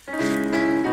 Somebody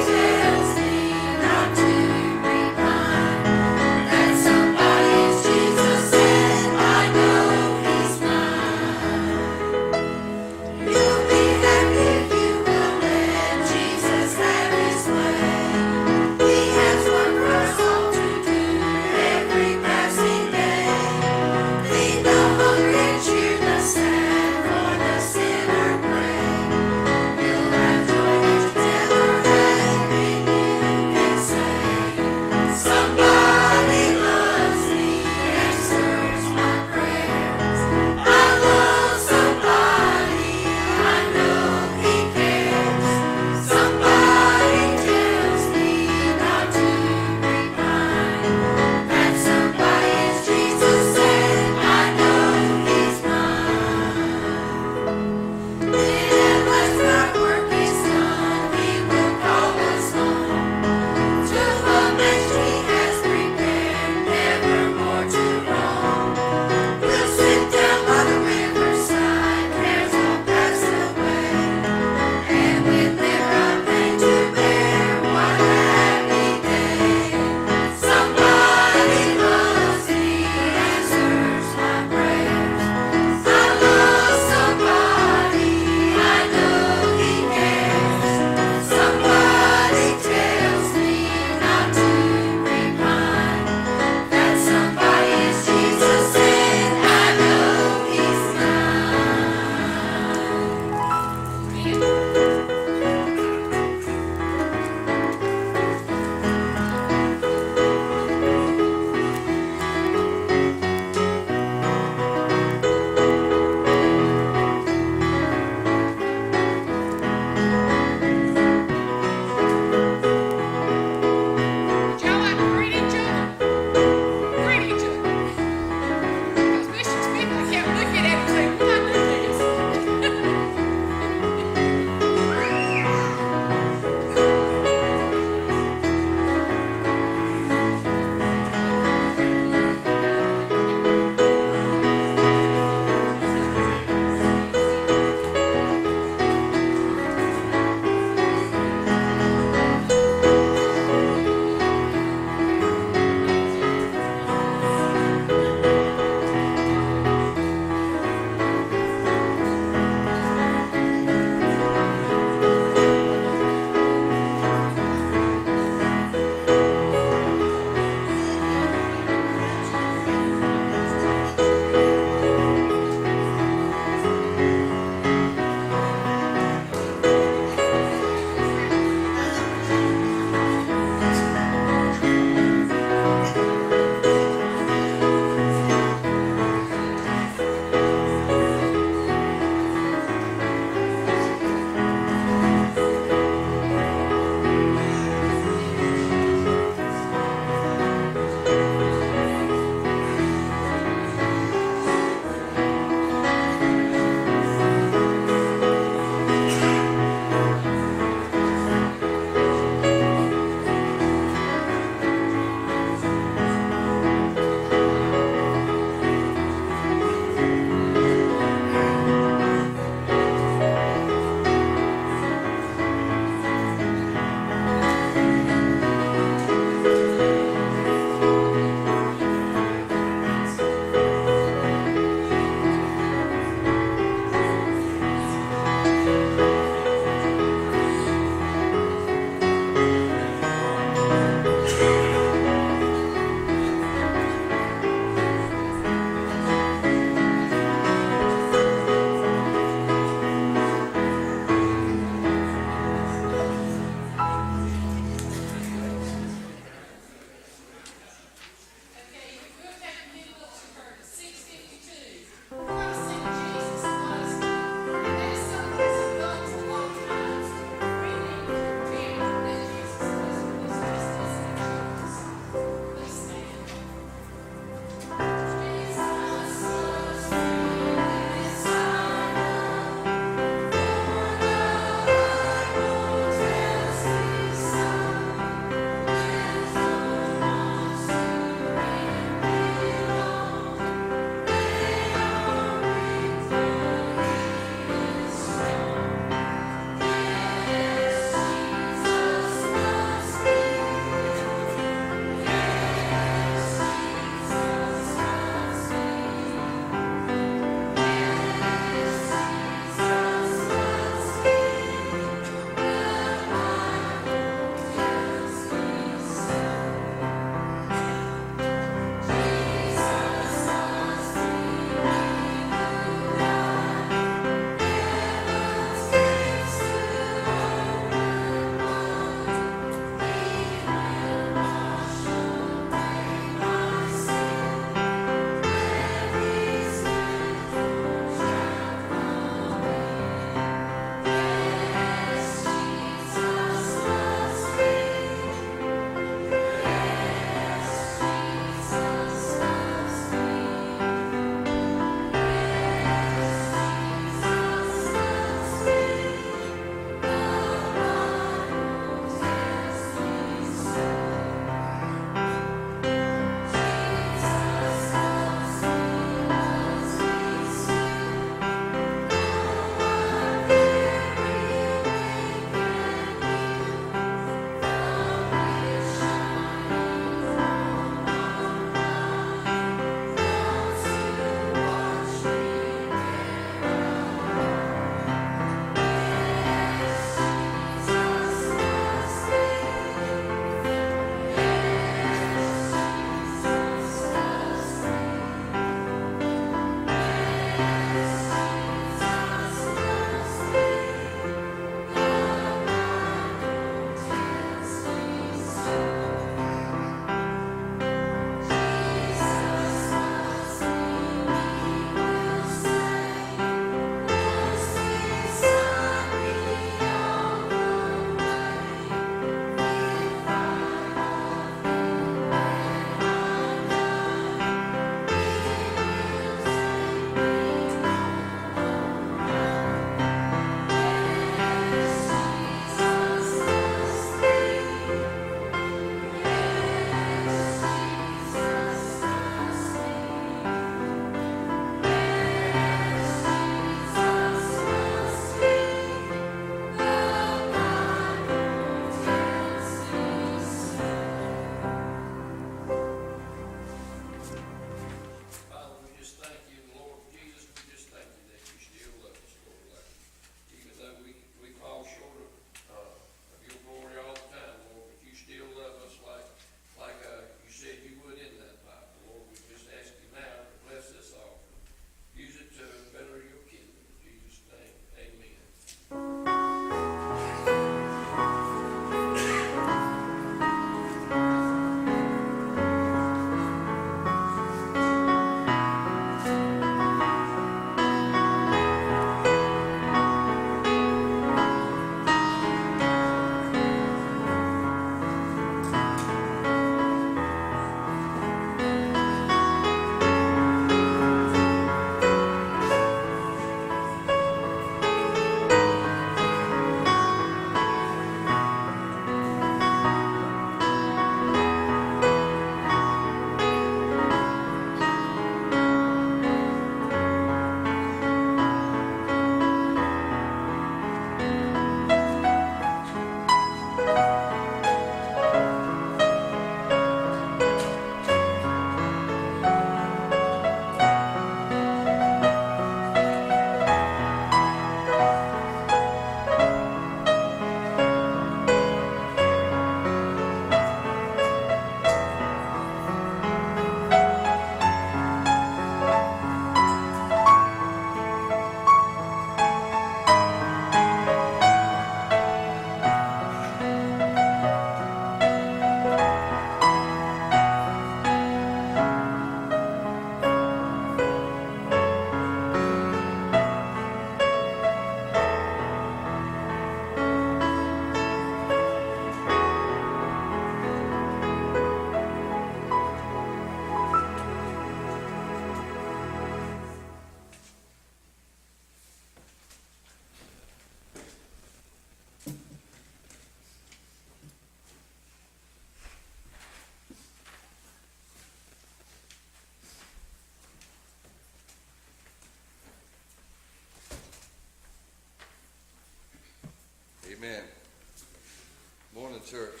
church.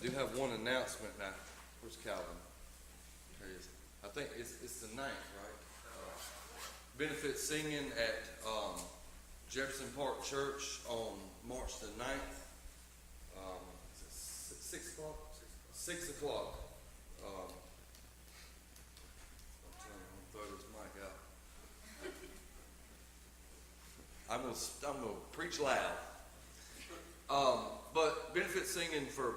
I do have one announcement now. Where's Calvin? There he is. I think it's the 9th, right? Benefit singing at Jefferson Park Church on March the 9th. 6 o'clock? 6 o'clock. I'm trying to throw this mic out. I'm gonna preach loud. But benefit singing for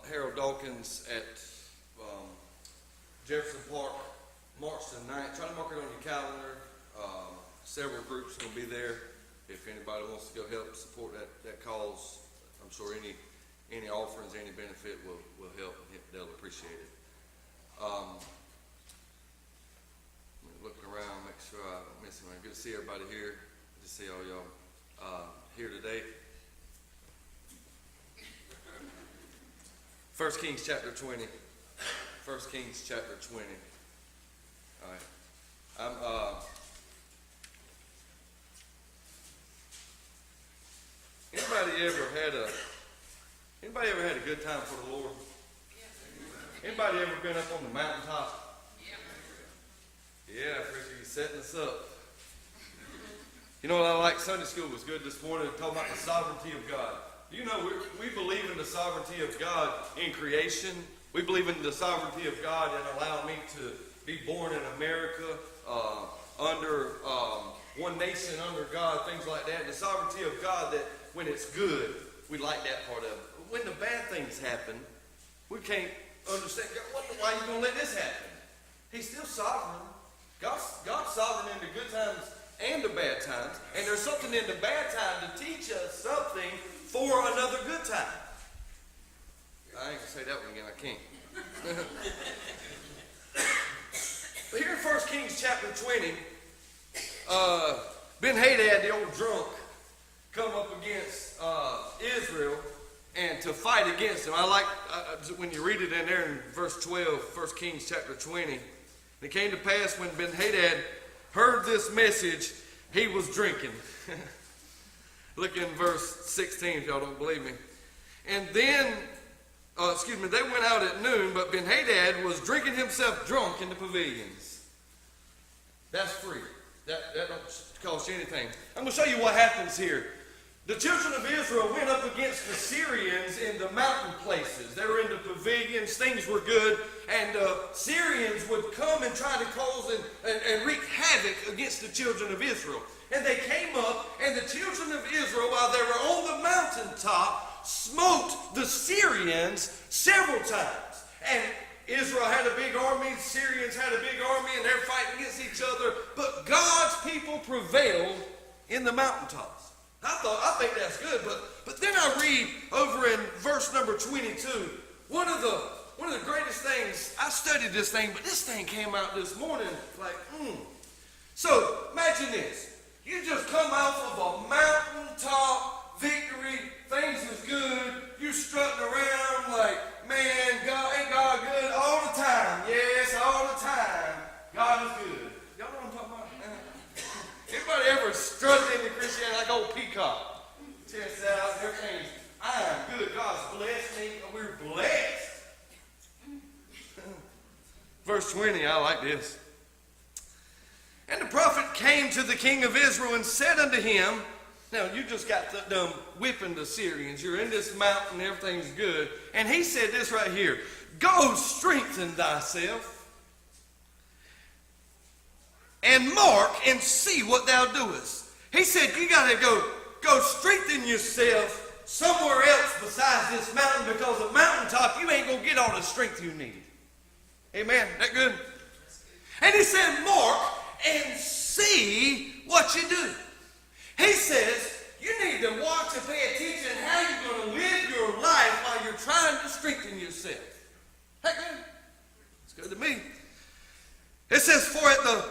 Harold Dawkins at Jefferson Park, March the 9th. Try to mark it on your calendar. Several groups are going to be there. If anybody wants to go help support that cause, I'm sure any offerings, any benefit will help. They'll appreciate it. Looking around, make sure I don't miss anyone. Good to see everybody here. Good to see all y'all here today. 1 Kings chapter 20. 1 Kings chapter 20. All right. Anybody ever had a good time for the Lord? Anybody ever been up on the mountaintop? Yeah, I appreciate you setting us up. You know what I like? Sunday school was good this morning, talking about the sovereignty of God. You know, we believe in the sovereignty of God in creation. We believe in the sovereignty of God in allowing me to be born in America, under one nation, under God, things like that. The sovereignty of God, that when it's good, we like that part of it. When the bad things happen, we can't understand, why are you going to let this happen? He's still sovereign. God's sovereign in the good times and the bad times. And there's something in the bad time to teach us something for another good time. I ain't going to say that one again. I can't. But here in 1 Kings chapter 20, Ben-Hadad, the old drunk, come up against Israel and to fight against them. I like when you read it in there in verse 12, 1 Kings chapter 20. It came to pass when Ben-Hadad heard this message, he was drinking. Look in verse 16 if y'all don't believe me. And then, they went out at noon, but Ben-Hadad was drinking himself drunk in the pavilions. That's free. That don't cost you anything. I'm going to show you what happens here. The children of Israel went up against the Syrians in the mountain places. They were in the pavilions. Things were good. And Syrians would come and try to cause and wreak havoc against the children of Israel. And they came up, and the children of Israel, while they were on the mountaintop, smote the Syrians several times. And Israel had a big army, the Syrians had a big army, and they're fighting against each other. But God's people prevailed in the mountaintops. I think that's good, but then I read over in verse number 22, one of the greatest things, I studied this thing, but this thing came out this morning, So, imagine this. You just come off of a mountaintop victory, things is good, you strutting around like, man, God, ain't God good all the time? Yes, all the time. God is good. Y'all know what I'm talking about? Anybody ever strutted into Christianity like old peacock? Chest out, everything's, I am good. God's blessed me. We're blessed. Verse 20, I like this. And the prophet came to the king of Israel and said unto him, now you just got done whipping the Syrians. You're in this mountain, everything's good. And he said this right here, go strengthen thyself and mark and see what thou doest. He said you got to go strengthen yourself somewhere else besides this mountain, because a mountaintop you ain't going to get all the strength you need. Amen. That good? And he said mark and see what you do. He says you need to watch and pay attention how you're going to live your life while you're trying to strengthen yourself. That good? It's good to me. It says, for at the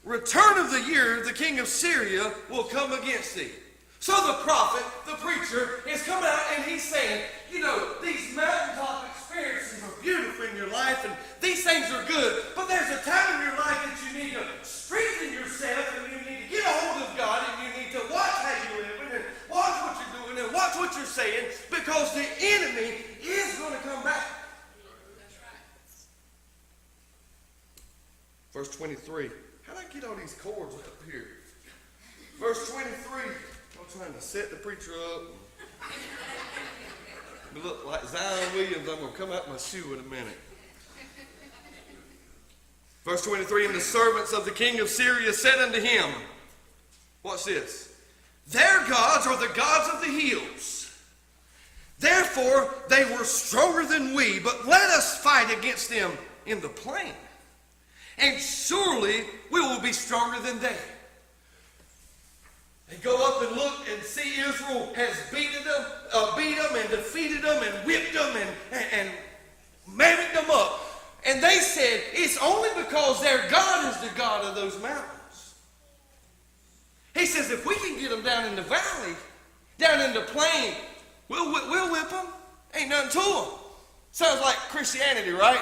return of the year, the king of Syria will come against thee. So the prophet, the preacher, is coming out and he's saying, these mountaintop experiences are beautiful in your life and these things are good, but there's a time in your life that you need to strengthen yourself and you need to get a hold of God and you need to watch how you live and watch what you're doing and watch what you're saying, because the enemy is going to come back. Verse 23. How did I get all these chords up here? Verse 23. I'm trying to set the preacher up. You look like Zion Williams. I'm going to come out my shoe in a minute. Verse 23. And the servants of the king of Syria said unto him, watch this, their gods are the gods of the hills. Therefore they were stronger than we, but let us fight against them in the plain. And surely we will be stronger than they. They go up and look and see Israel has beat them and defeated them and whipped them and married them up. And they said, it's only because their God is the God of those mountains. He says, if we can get them down in the valley, down in the plain, we'll whip them. Ain't nothing to them. Sounds like Christianity, right?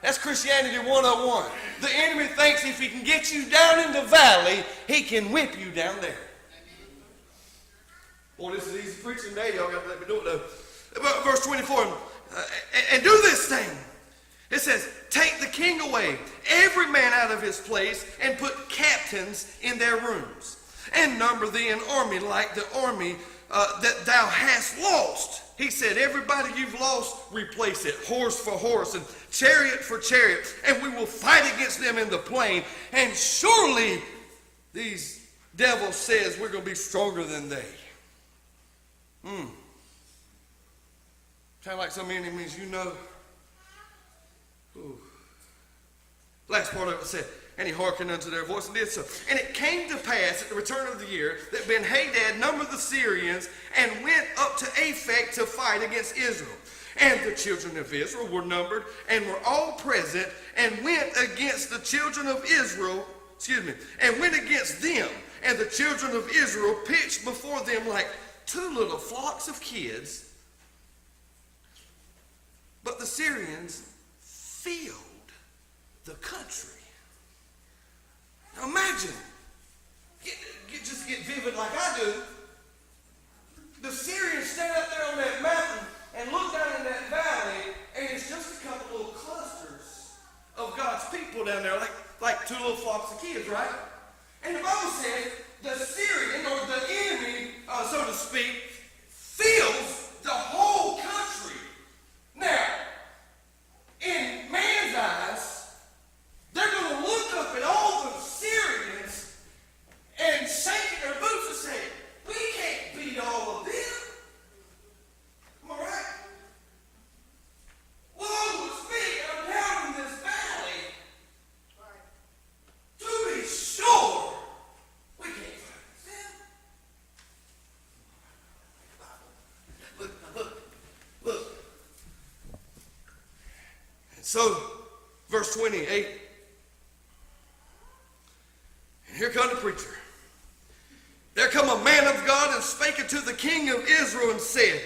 That's Christianity 101. The enemy thinks if he can get you down in the valley, he can whip you down there. Boy, this is easy preaching today. Y'all got to let me do it though. Verse 24, and do this thing. It says, take the king away, every man out of his place, and put captains in their rooms, and number thee an army like the army that thou hast lost. He said, everybody you've lost, replace it, horse for horse and chariot for chariot, and we will fight against them in the plain. And surely these devils says we're going to be stronger than they. Kind of like some enemies you know. Ooh. Last part of it said, and he hearkened unto their voice and did so. And it came to pass at the return of the year that Ben-Hadad numbered the Syrians and went up to Aphek to fight against Israel. And the children of Israel were numbered and were all present and went against the children of Israel, and went against them. And the children of Israel pitched before them like two little flocks of kids. But the Syrians filled the country. Now imagine, just get vivid like I do. The Syrians stand up there on that mountain and look down in that valley, and it's just a couple little clusters of God's people down there, like two little flocks of kids, right? And the Bible says the Syrian, or the enemy, so to speak, fills the whole country. Now, in man's eyes, they're going to look up at all the Syrians and shake their boots and say, we can't beat all of them. Am I right? Woe is me, I'm down in this valley. Right. To be sure, we can't fight them. Look. And so, verse 28. And here come the preacher. There come a man of God and spake unto the king of Israel and said,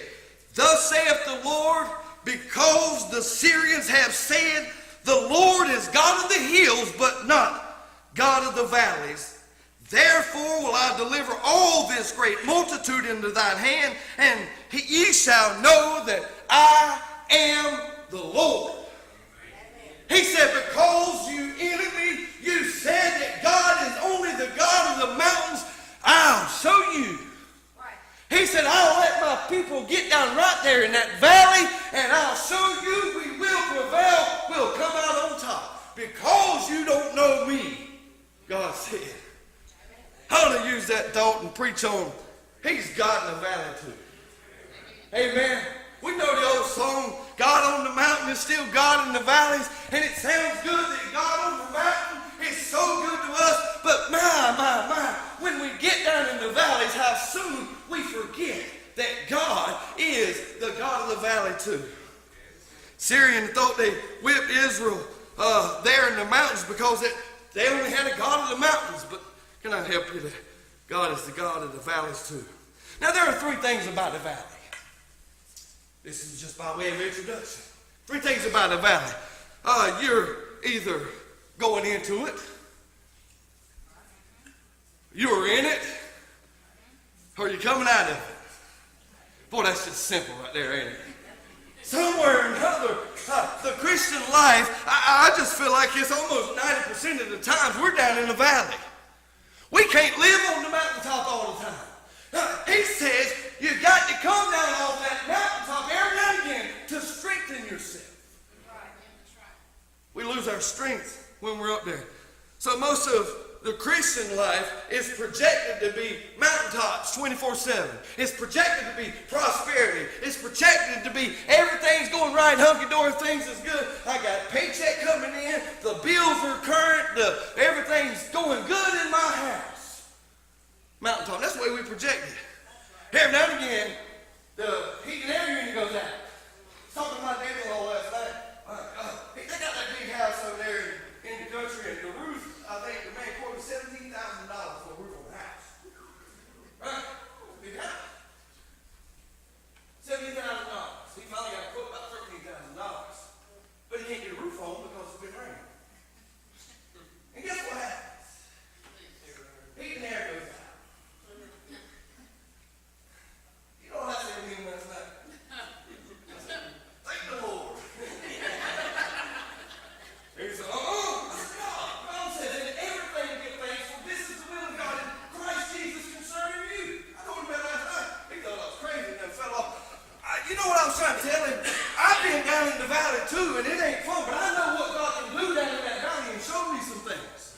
thus saith the Lord, because the Syrians have said, the Lord is God of the hills, but not God of the valleys. Therefore will I deliver all this great multitude into thine hand, and ye shall know that I am the Lord. He said, because you enemy, you said that God is only the God of the mountains, I'll show you. Right. He said, I'll let my people get down right there in that valley, and I'll show you we will prevail. We'll come out on top. Because you don't know me, God said. How to use that thought and preach on, he's God in the valley too. Amen. We know the old song, God on the mountain is still God in the valleys, and it sounds good that God on the mountain is so good to us, but my, when we get down in the valleys, how soon we forget that God is the God of the valley too. Syrians thought they whipped Israel there in the mountains because they only had a God of the mountains, but can I help you that God is the God of the valleys too? Now there are three things about the valley. This is just by way of introduction. Three things about the valley. You're either going into it, you're in it, or you're coming out of it. Boy, that's just simple right there, ain't it? Somewhere or another, the Christian life, I just feel like it's almost 90% of the times we're down in the valley. We can't live on the mountaintop all the time. He says you got to come down off that mountaintop every now and again to strengthen yourself. We lose our strength when we're up there. So most of the Christian life is projected to be mountaintops 24/7. It's projected to be prosperity. It's projected to be everything's going right, hunky-dory, things is good. I got a paycheck coming in. The bills are current. Everything's going good in my house. Mountaintop. That's the way we project it. Every now and again, the heat and air unit goes out. I was talking to my dad-in-law last night. They got that big house over there in the country, and the roof, I think the man quoted $17,000 for a roof on the house. Right? Big house. $17,000. He finally got a quote about $13,000. But he can't get a roof on because it's been raining. And guess what happens? Heat and air goes out. You know what I said to him last night? Thank the Lord. He said, I said, God said that everything will get thanks for this is the will of God in Christ Jesus concerning you. I told him that last night. He thought I was crazy and then fell off. You know what I was trying to tell him? I've been down in the valley too, and it ain't fun, but I know what God can do down in that valley and show me some things.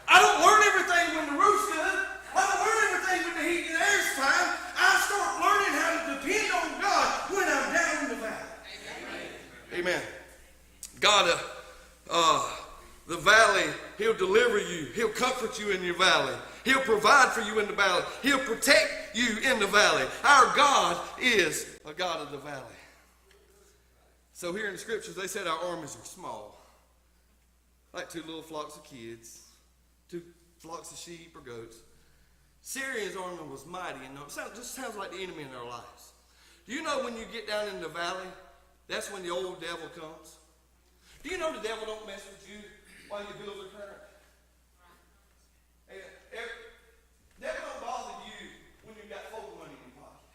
I don't learn everything when the roof's good. I don't learn everything when the heat and air's fine. I start learning how to depend on God when I'm down in the valley. Amen. God, the valley, He'll deliver you. He'll comfort you in your valley. He'll provide for you in the valley. He'll protect you in the valley. Our God is a God of the valley. So here in the scriptures, they said our armies are small. Like 2 little flocks of kids, 2 flocks of sheep or goats. Syria's army was mighty, and it just sounds like the enemy in our lives. Do you know when you get down in the valley, that's when the old devil comes? Do you know the devil don't mess with you while your bills are current? Devil don't bother you when you got full money in your pocket.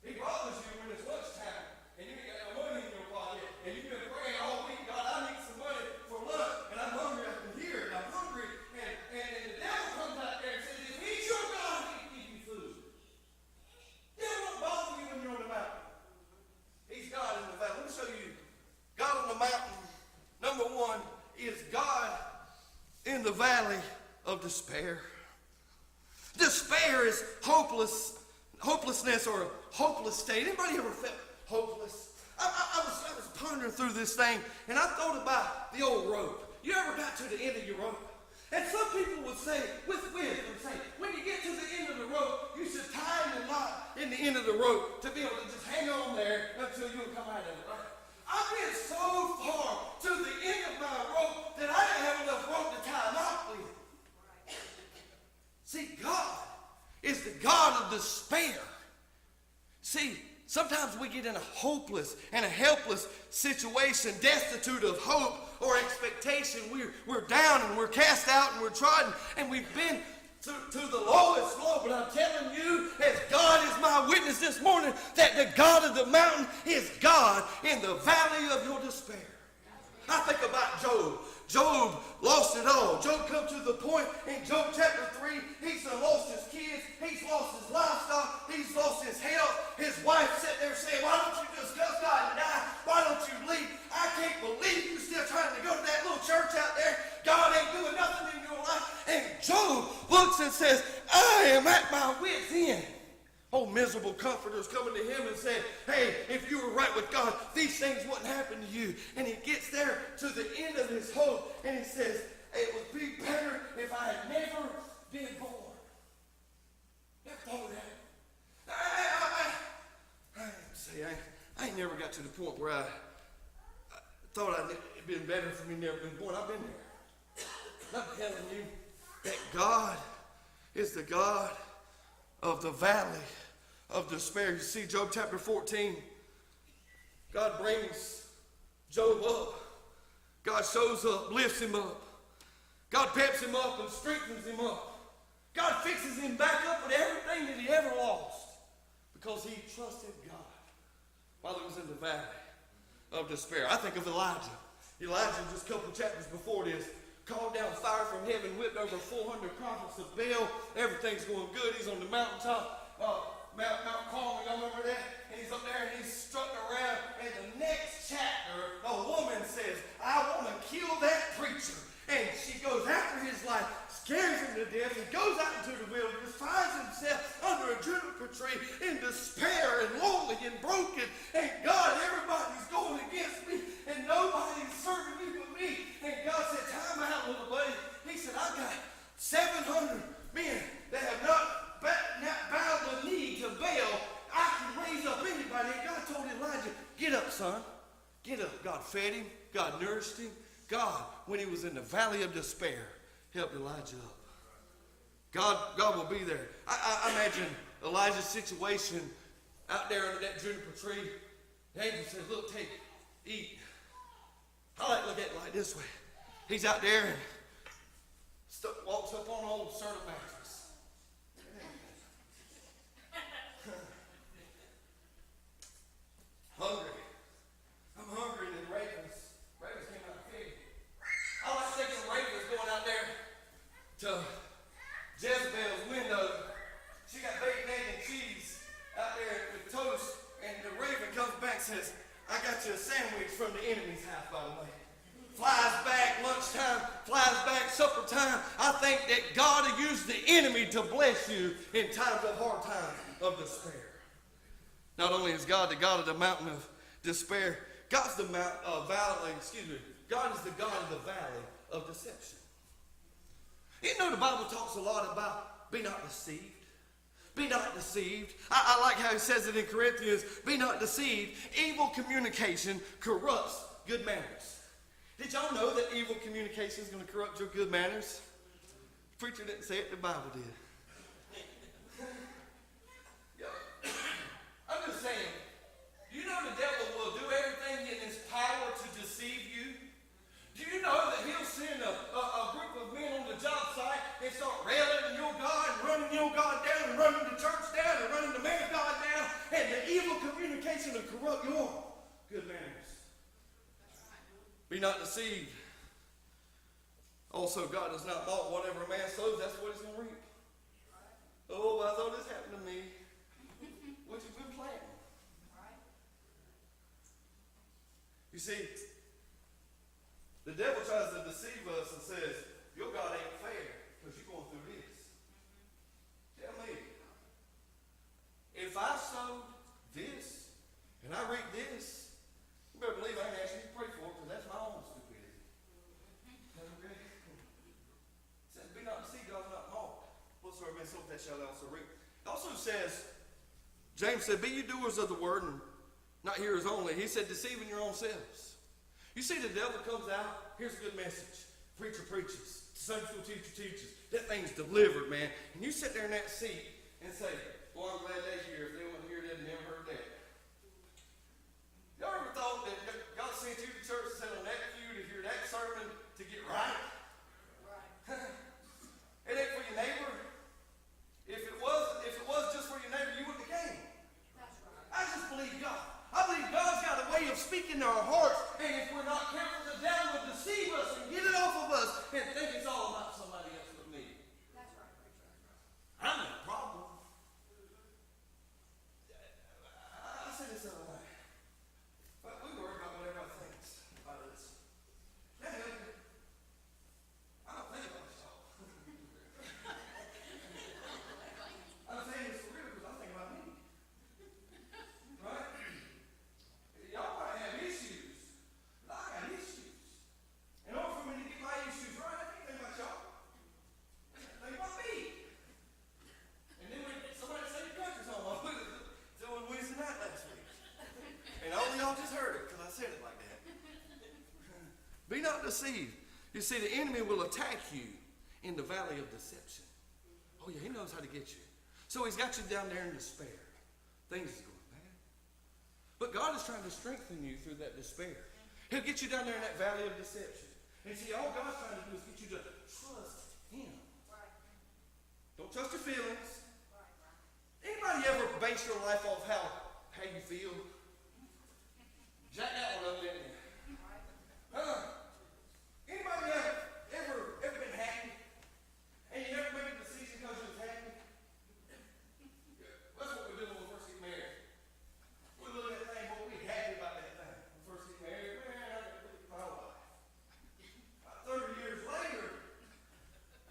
He bothers you when it's lunchtime and you ain't got no money in your pocket and you've been praying all week, God, I need some money for lunch and I'm hungry, I can hear it, I'm hungry, and the devil comes out there and says, if he's your God, he can give you food. The devil don't bother you when you're on the mountain. He's God in the valley. Let me show you. God on the mountain, number 1, is God in the valley of despair. Despair is hopelessness or a hopeless state. Anybody ever felt hopeless? I was pondering through this thing, and I thought about the old rope. You ever got to the end of your rope? And some people would say, with wisdom, say, when you get to the end of the rope, you should tie in a knot in the end of the rope to be able to just hang on there until you'll come out of it. Right? I've been so far to the end of my rope that I didn't have enough rope to tie a knot with. See, God is the God of despair. See, sometimes we get in a hopeless and a helpless situation, destitute of hope or expectation. We're down and we're cast out and we're trodden and we've been to the lowest low. But I'm telling you, as God is my witness this morning, that the God of the mountain is God in the valley of your despair. I think about Job. Job lost it all. Job come to the point in Job chapter 3, he's lost his kids, he's lost his livestock, he's lost his health. His wife sat there saying, why don't you just cuss God and die? Why don't you leave? I can't believe you still trying to go to that little church out there. God ain't doing nothing in your life. And Job looks and says, I am at my wit's end. Oh, miserable comforters coming to him and saying, hey, if you were right with God, these things wouldn't happen to you. And he gets there to the end of his hope, and he says, it would be better if I had never been born. Never thought of that. I ain't never got to the point where I thought it'd been better for me never been born. I've been there. I'm telling you that God is the God of the valley of despair. You see, Job chapter 14, God brings Job up. God shows up, lifts him up. God peps him up and strengthens him up. God fixes him back up with everything that he ever lost. because he trusted God while he was in the valley of despair. I think of Elijah. Elijah, just a couple of chapters before this, called down fire from heaven, whipped over 400 prophets of Baal. Everything's going good. He's on the mountaintop, Mount Carmel, y'all remember that? And he's up there and he's strutting around. And the next chapter, a woman says, I want to kill that preacher. And she goes after his life, scares him to death. He goes out into the wilderness, finds himself under a juniper tree in despair and lonely and broken. And God, everybody's going against me and nobody's serving me but me. And God said, time out, little buddy. He said, I got 700 men that have not bowed the knee to Baal. I can raise up anybody. And God told Elijah, get up, son. Get up. God fed him. God nourished him. God, when he was in the valley of despair, helped Elijah up. God will be there. I imagine Elijah's situation out there under that juniper tree. The angel says, look, take, eat. I like to look at it like this way. He's out there and walks up on an old Serta mattress. Hungry. I'm hungry, and the ravens came out to feed me. I like thinking the ravens going out there to Jezebel's window. She got bacon, egg, and cheese out there with toast, and the raven comes back and says, I got you a sandwich from the enemy's house, by the way. Flies back lunchtime, flies back supper time. I think that God will use the enemy to bless you in times of hard times of despair. Not only is God the God of the mountain of despair, God's the God is the God of the valley of deception. You know the Bible talks a lot about be not deceived. Be not deceived. I like how he says it in Corinthians, be not deceived. Evil communication corrupts good manners. Did y'all know that evil communication is going to corrupt your good manners? The preacher didn't say it, the Bible did. I'm just saying, you know the devil will do everything in his power to deceive you? Do you know that he'll send a group of men on the job site and start railing your God and running your God down and running the church down and running the man of God down, and the evil communication will corrupt your good manners. Be not deceived. Also, God does not mock whatever a man sows, that's what he's going to reap. Oh, I thought this happened to me. What you've been planting. You see, the devil tries to deceive us and says, your God ain't fair because you're going through this. Tell me, if I sowed this and I reap this, you better believe I ain't asking you to pray for it because that's my own stupidity. Okay? It says, be not deceived, God's not mocked. Whatsoever man soweth, that shall also reap. It also says, James said, be you doers of the word and not hearers only. He said, deceiving your own selves. You see, the devil comes out, here's a good message. Preacher preaches. Sunday school teacher teaches. That thing's delivered, man. And you sit there in that seat and say, well, I'm glad they're here. If they wouldn't hear that, they never heard that. Y'all ever thought that God sent you to church to sit on that pew to hear that sermon to get right? Right. It ain't for your neighbor. If it was just for your neighbor, you wouldn't have came. That's right. I just believe God. I believe God's got a way of speaking to our hearts, and if we're not careful, the devil will deceive us and get it off of us and think it's all about somebody else but me. That's right, preacher. I'm in a problem. I say this other way. But we worry about what everybody thinks about this. I don't think about myself. I'm saying this for real because I'm thinking about me. Right? Y'all might have issues, but I got issues. In order for me to get my issues right, I can't think about y'all. Think about me. And then when somebody said the country song, I was doing Wednesday night last week. And all y'all just heard it because I said it like that. Be not deceived. You see, the enemy will attack you in the valley of deception. Oh yeah, he knows how to get you. So he's got you down there in despair. Things is going bad. But God is trying to strengthen you through that despair. He'll get you down there in that valley of deception. And see, all God's trying to do is get you to trust him. Right. Don't trust your feelings. Right. Anybody Anybody ever base your life off how you feel? Jack that one up, didn't you? Huh? Anybody ever been happy? And you never made a decision because you was happy? That's what we do when we first get married. We look at that thing, boy, we happy about that thing. When we first get married, man, I got to look at my wife. About 30 years later,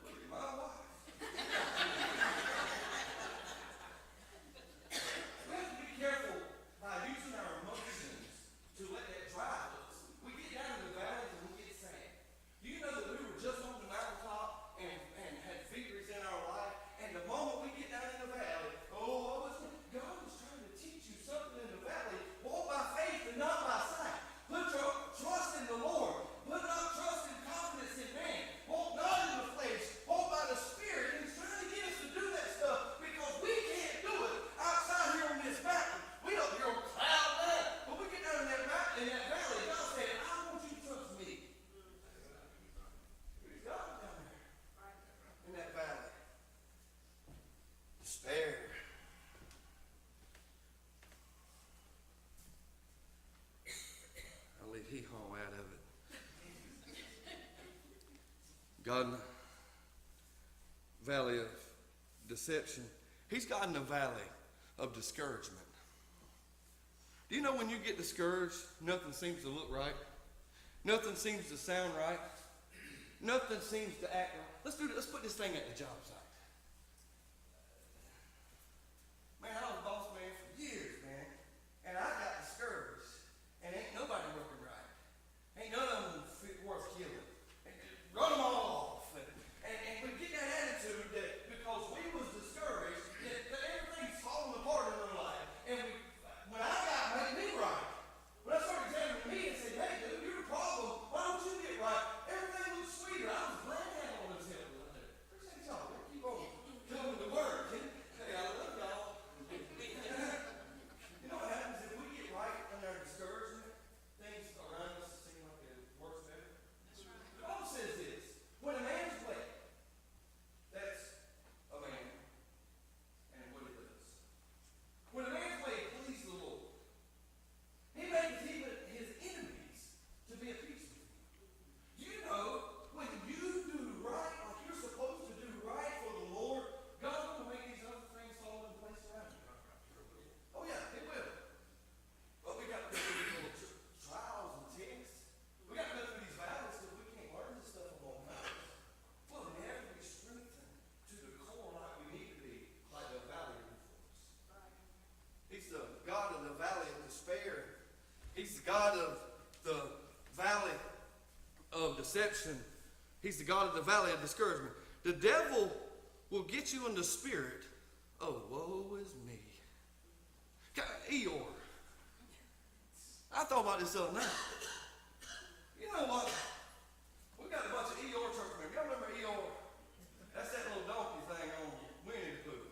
look at my wife. We have to be careful by using our emotions to let that drive us. We get down in the valleys and we get sad. Do you know that we were just on the mountaintop and had victories in our life, and the moment we get down in the valley, God was trying to teach you something in the valley. Walk by faith and not by sight. Put your trust in the Lord. Put not trust and confidence in man. Walk not in the flesh. Walk by the Spirit. And He's trying to get us to do that stuff because we can't do it outside here on this mountain. We up here on cloud nine. But we get down in that mountain, in that valley, God said, I want you to trust me. Who's God down there? In that valley. Despair. I'll leave hee-haw out of it. God in the valley of deception. He's God in the valley of discouragement. Do you know when you get discouraged, nothing seems to look right? Nothing seems to sound right? Nothing seems to act right? Let's put this thing at the job site. Man, I was boss man for years, man. And I got discouraged. And ain't nobody working right. Ain't none of them worth killing. And run them all off. And we get that attitude that because we was discouraged, that everything's falling apart in our life. And when I got made me right, when I started examining me and said, hey, dude, you're the problem. Why don't you get right? Everything looks sweeter. I was glad to have all this help. Appreciate y'all. Keep on coming to work. Hey, I love y'all. You know what happens if we get right in our discouragement? Things around us seem like it works better. The Bible says this: when a man's way, that's a man and what he does. When a man's way pleases the Lord, He makes even his enemies to be at peace with him. You know, when you do right, like you're supposed to do right for the Lord, God will make these other things fall in place around you. Oh yeah, it will. But we got to go through these little trials and tests. We got to go through these valleys because we can't learn this stuff on mountains. Well, we have to be strengthened to the core like we need to be, like the valley of us. He's the God of the valley of despair. He's the God of the valley of deception. He's the God of the valley of discouragement. The devil will get you in the spirit. Oh, woe is me. Eeyore. I thought about this the other night. You know what? We got a bunch of Eeyore church members. Y'all remember Eeyore? That's that little donkey thing on Winnie the Pooh.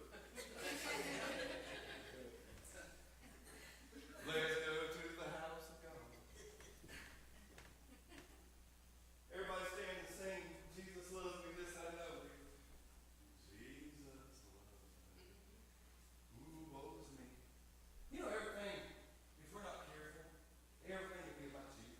Let's go to the house of God. Everybody stand and sing, Jesus loves me, this I know. Jesus loves me. Ooh, woe is me. You know everything, if we're not careful, everything will be about you.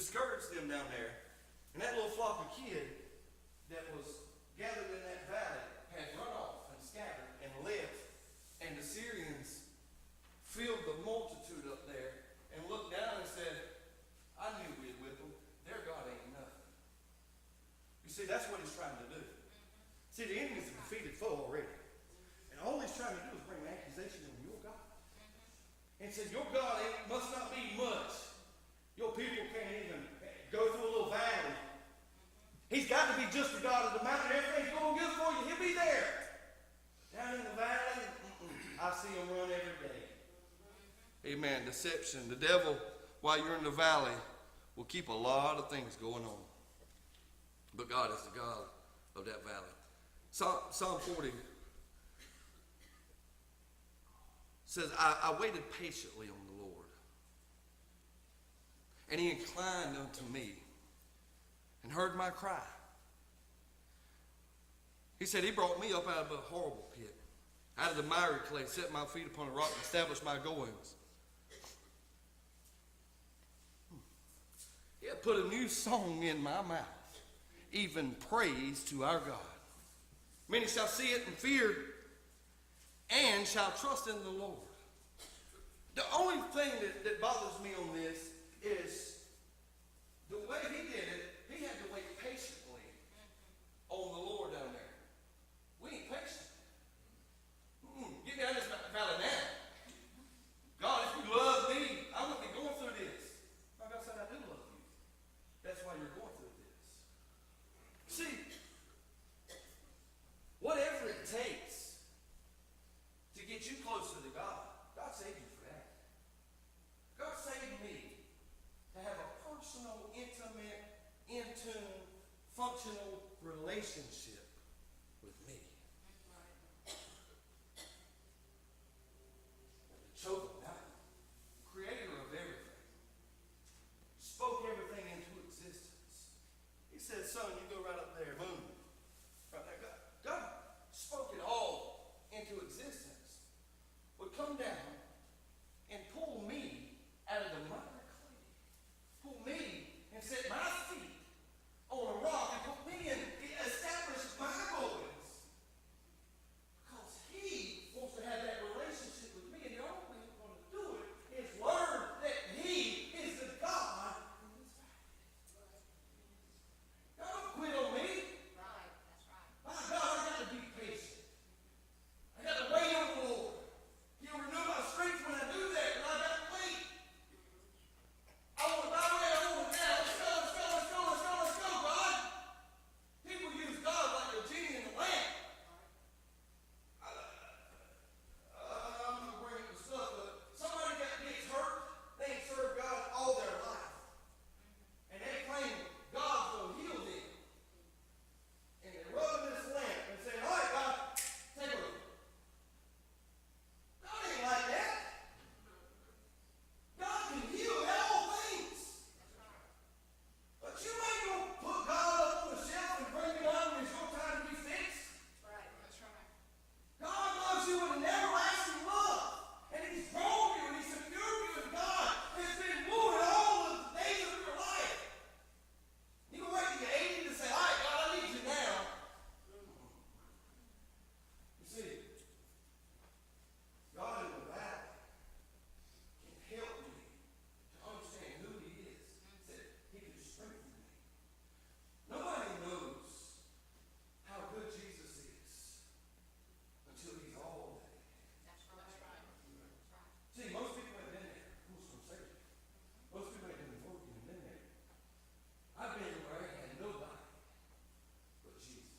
discouraged them down there. And that little flock of kids that was gathered in that valley had run off and scattered and left. And the Syrians filled the multitude up there and looked down and said, I knew we'd whip them. Their God ain't nothing. You see, that's what he's trying to do. See, the enemy's a defeated foe already. And all he's trying to do is bring an accusation on your God. And said, your God must not be much. Your people can't even go through a little valley. He's got to be just the God of the mountain. Everything's going good for you. He'll be there. Down in the valley, I see him run every day. Amen. Deception. The devil, while you're in the valley, will keep a lot of things going on. But God is the God of that valley. Psalm 40 says, I waited patiently on the Lord, and he inclined unto me and heard my cry. He said, he brought me up out of a horrible pit, out of the miry clay, set my feet upon a rock, and established my goings. He had put a new song in my mouth, even praise to our God. Many shall see it and fear, and shall trust in the Lord. The only thing that bothers me on this is the way he did it. He had to wait patiently on the Lord down there. We ain't patient. Get down this valley now. God, if you love me, I wouldn't be going through this. Like I said, I do love you. That's why you're going through this. See, whatever it takes to get you closer to God, God saved you for that. God saved me to have a personal, intimate, in-tune, functional relationship with me. The chosen God, creator of everything, spoke everything into existence. He said, son, you go right up there, moon. Right there. God spoke it all into existence. Would come down and pull me out of the miry clay. Pull me and set my feet on a rock and put me in, establish my goings. Because he wants to have that relationship with me, and the only way he's going to do it is learn that he is the God in his family. God don't quit on me. Right, that's right. My God, I got to be patient. I got to wait on the Lord. He'll renew my strength when I do that, but I got to wait. I want to buy way, I want it now. Let's go, let's go, let's go, let's go, let's go, God. People use God like a genie in the lamp. I'm going to bring up the stuff, but somebody gets hurt, they ain't served God all their life. And they claim God's going to heal them. And they're rubbing this lamp and saying, all right, God, take a look. God ain't like that. God can heal all things. But you ain't going to put God up on the shelf and bring him down when it's your time to be fixed. Right, that's right. God loves you with an everlasting love. And he's drawn you and he's secured you in God. It's been moving all of the days of your life. You can wait till you're 80 to say, all right, God, I need you now. You see, God in the valley can help me to understand who he is. That he can strengthen me. Nobody knows how good Jesus is until he's all that. That's right. That's right. That's right. See, most people ain't been there. I'm just going to say it. Most people ain't been working and been there. I've been where I had nobody but Jesus.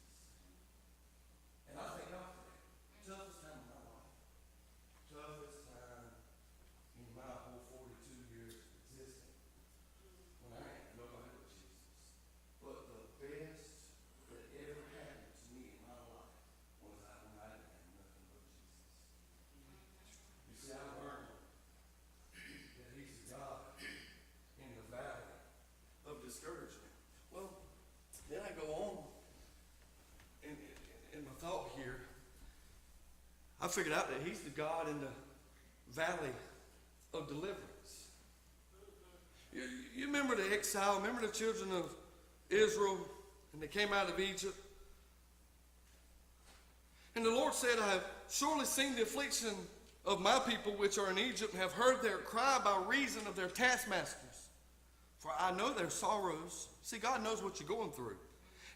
And I thank God for that. Toughest time of my life. Toughest time in my whole 42 years of existing. When I had nobody but Jesus. But the best that ever happened to me in my life was when I didn't have nothing but Jesus. You see, I learned that he's the God in the valley of discouragement. Well, then I go on in my thought here. I figured out that he's the God in the valley of deliverance. You remember the exile, remember the children of Israel, and they came out of Egypt? And the Lord said, I have surely seen the affliction of my people which are in Egypt, and have heard their cry by reason of their taskmasters. For I know their sorrows. See, God knows what you're going through.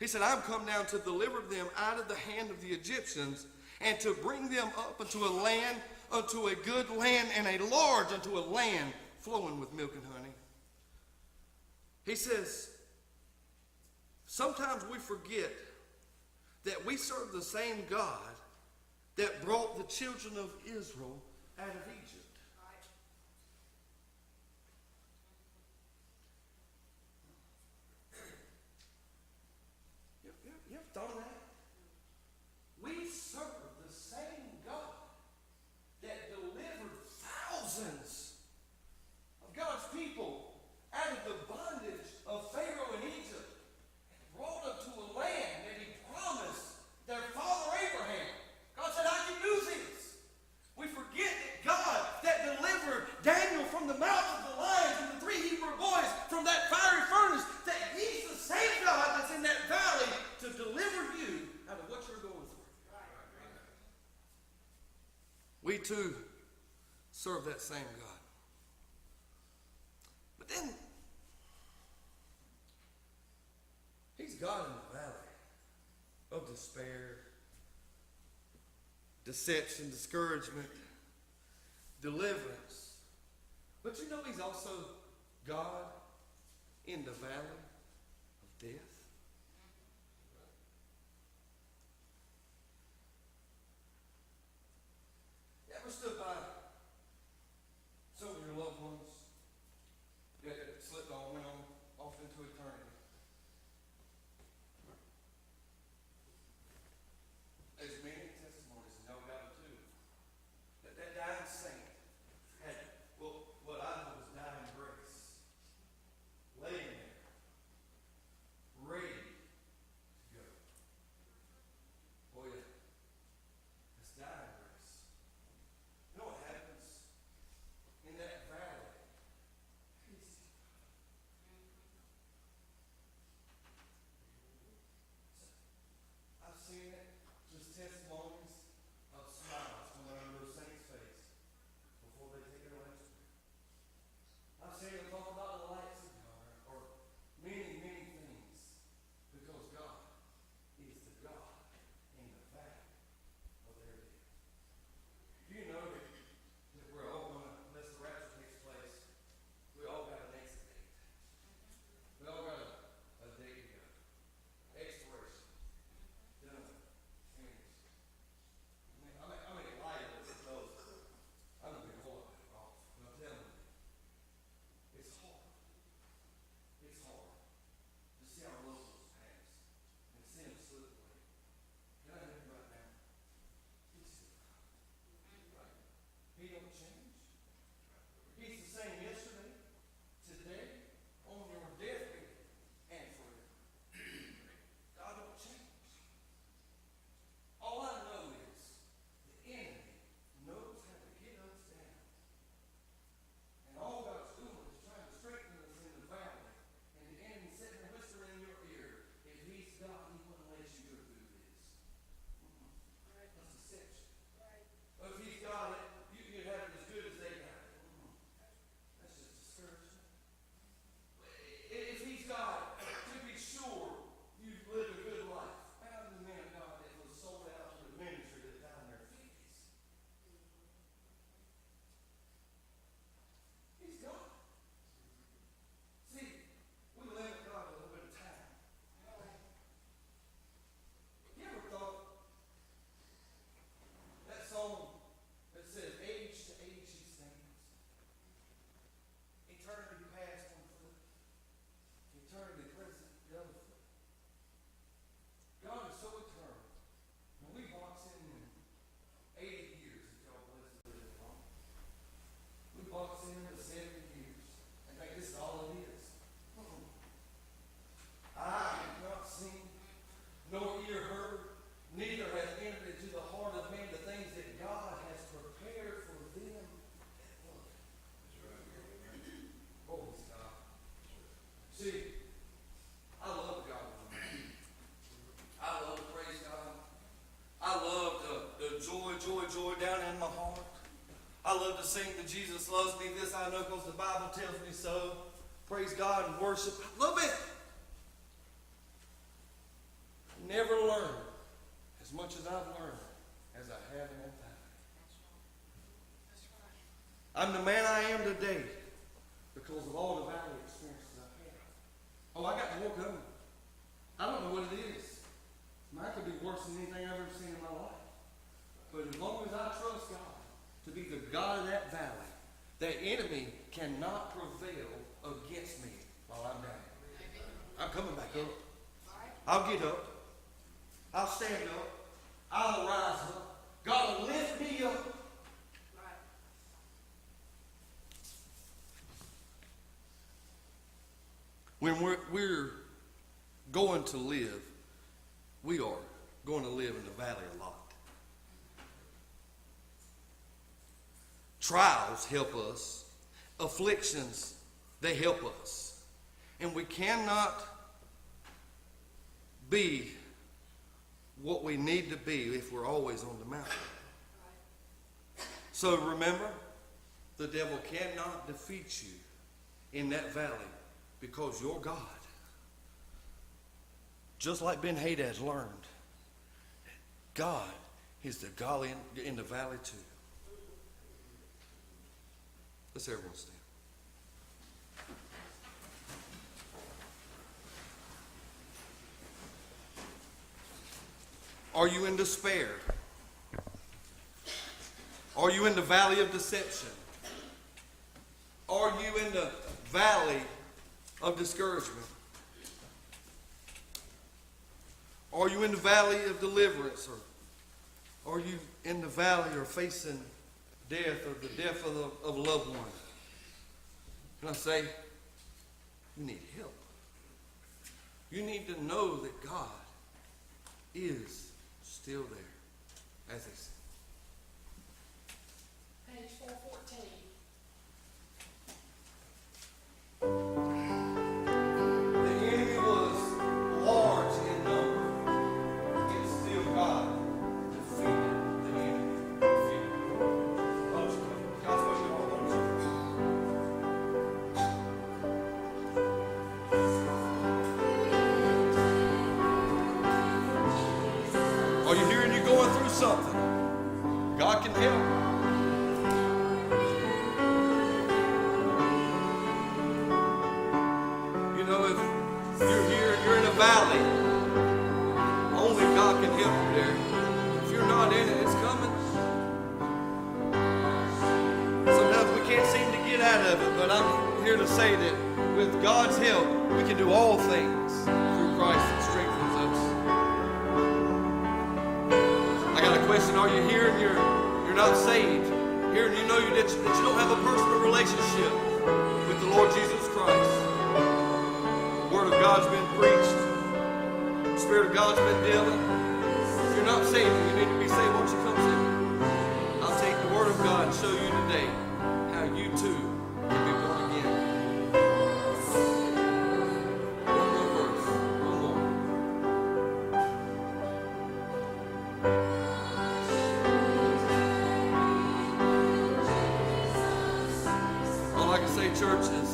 He said, I'm come down to deliver them out of the hand of the Egyptians, and to bring them up unto a land, unto a good land, and a large, unto a land flowing with milk and honey. He says, sometimes we forget that we serve the same God that brought the children of Israel out of Egypt. You ever thought of that? We serve the same God that delivered thousands of God's people out of the bondage of Pharaoh in Egypt and brought them to a land that he promised their father Abraham. God said, I can do this. We forget that God that delivered Daniel from the mouth of the lions and the 3 Hebrew boys from that fiery furnace, that he's the same God that's in that valley to deliver you out of what you're going through. We too serve that same God. But then, he's God in the valley of despair, deception, discouragement, deliverance. But you know he's also God in the valley of death. You ever stood by some of your loved ones that slipped on, went on off into eternity? There's many testimonies, and no doubt too, that dying saint had what I know was dying grace, laying there, joy down in my heart. I love to sing the Jesus loves me. This I know because the Bible tells me so. Praise God and worship. I love it. I never learned as much as I've learned as I have in that valley. That's right. I'm the man I am today because of all the valley experiences I've had. Oh, I got more coming. I don't know what it is. Mine could be worse than anything I've ever seen in my life. But as long as I trust God to be the God of that valley, that enemy cannot prevail against me while I'm down. I'm coming back up. I'll get up. I'll stand up. I'll rise up. God will lift me up. Right. When we're going to live, we are going to live in the valley a lot. Trials help us. Afflictions, they help us. And we cannot be what we need to be if we're always on the mountain. So remember, the devil cannot defeat you in that valley because you're God. Just like Ben Hadad learned, God is the God in the valley too. Let's everyone stand. Are you in despair? Are you in the valley of deception? Are you in the valley of discouragement? Are you in the valley of deliverance? Or are you in the valley or facing death or the death of a loved one? Can I say, you need help. You need to know that God is still there, as they say. Page 414. The enemy was large in number, yet still God defeated the enemy. God's way to all those. Are you hearing you're going through something? God can help. You know, if you're here and you're in a valley, only God can help you there. If you're not in it, it's coming. Sometimes we can't seem to get out of it, but I'm here to say that with God's help, we can do all things through Christ that strengthens us. I got a question. Are you here and you're not saved? Here and you know that you don't have a personal relationship with the Lord Jesus Christ. The Word of God's been preached. The Spirit of God's been dealing. If you're not saved, you need to be saved. Won't you come see me? I'll take the Word of God and show you today how you too can be born again. One more verse. One more. All I can say, church, is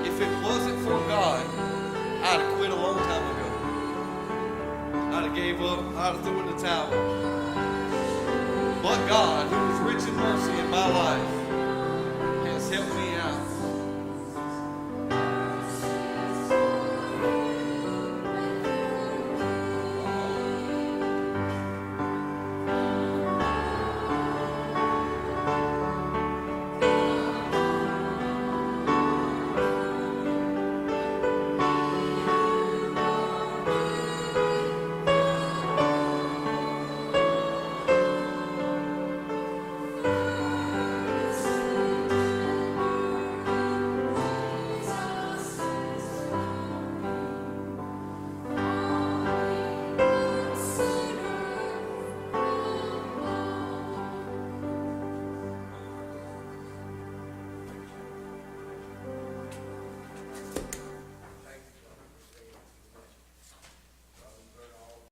if it wasn't for God, I'd have quit a long time ago. I'd have gave up. I'd have threw in the towel. But God, who is rich in mercy in my life, has helped me out.